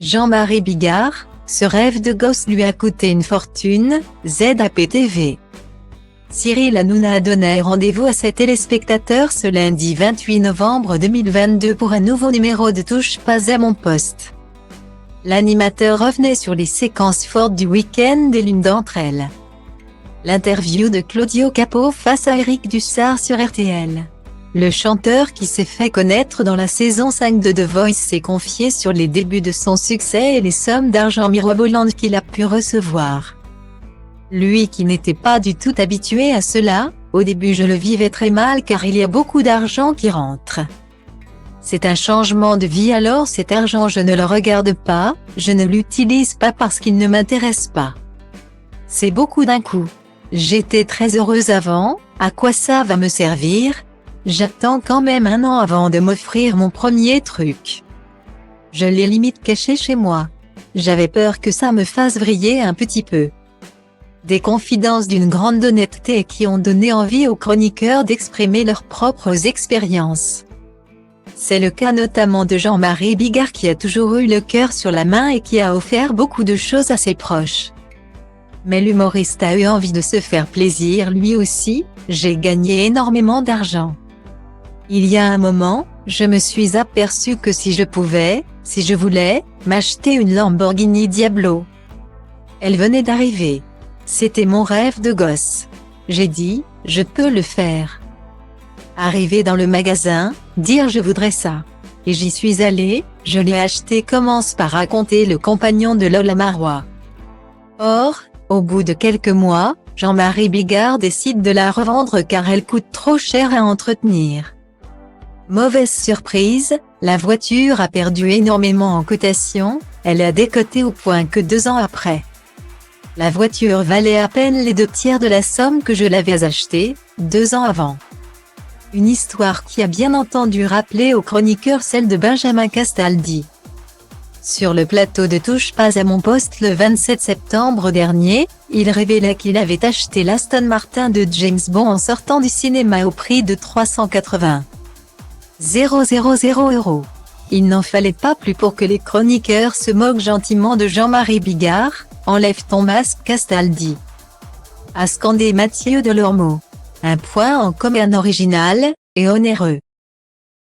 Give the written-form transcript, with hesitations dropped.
Jean-Marie Bigard, ce rêve de gosse lui a coûté une fortune, ZAPTV. Cyril Hanouna a donné rendez-vous à ses téléspectateurs ce lundi 28 novembre 2022 pour un nouveau numéro de Touche pas à mon poste. L'animateur revenait sur les séquences fortes du week-end et l'une d'entre elles. L'interview de Claudio Capeo face à Eric Dussard sur RTL. Le chanteur qui s'est fait connaître dans la saison 5 de The Voice s'est confié sur les débuts de son succès et les sommes d'argent mirobolantes qu'il a pu recevoir. Lui qui n'était pas du tout habitué à cela, au début je le vivais très mal car il y a beaucoup d'argent qui rentre. C'est un changement de vie, alors cet argent je ne le regarde pas, je ne l'utilise pas parce qu'il ne m'intéresse pas. C'est beaucoup d'un coup. J'étais très heureuse avant, à quoi ça va me servir? J'attends quand même un an avant de m'offrir mon premier truc. Je l'ai limite caché chez moi. J'avais peur que ça me fasse vriller un petit peu. Des confidences d'une grande honnêteté qui ont donné envie aux chroniqueurs d'exprimer leurs propres expériences. C'est le cas notamment de Jean-Marie Bigard qui a toujours eu le cœur sur la main et qui a offert beaucoup de choses à ses proches. Mais l'humoriste a eu envie de se faire plaisir lui aussi. J'ai gagné énormément d'argent. Il y a un moment, je me suis aperçu que si je voulais, m'acheter une Lamborghini Diablo. Elle venait d'arriver. C'était mon rêve de gosse. J'ai dit, je peux le faire. Arriver dans le magasin, dire je voudrais ça. Et j'y suis allé, je l'ai acheté, commence par raconter le compagnon de Lola Marois. Or, au bout de quelques mois, Jean-Marie Bigard décide de la revendre car elle coûte trop cher à entretenir. Mauvaise surprise, la voiture a perdu énormément en cotation, elle a décoté au point que 2 ans après. La voiture valait à peine les 2/3 de la somme que je l'avais achetée, 2 ans avant. Une histoire qui a bien entendu rappeler aux chroniqueurs celle de Benjamin Castaldi. Sur le plateau de Touche pas à mon poste le 27 septembre dernier, il révélait qu'il avait acheté l'Aston Martin de James Bond en sortant du cinéma au prix de 380 000 €. Il n'en fallait pas plus pour que les chroniqueurs se moquent gentiment de Jean-Marie Bigard. Enlève ton masque Castaldi, a scandé Mathieu Delormeau. Un point en commun original et onéreux.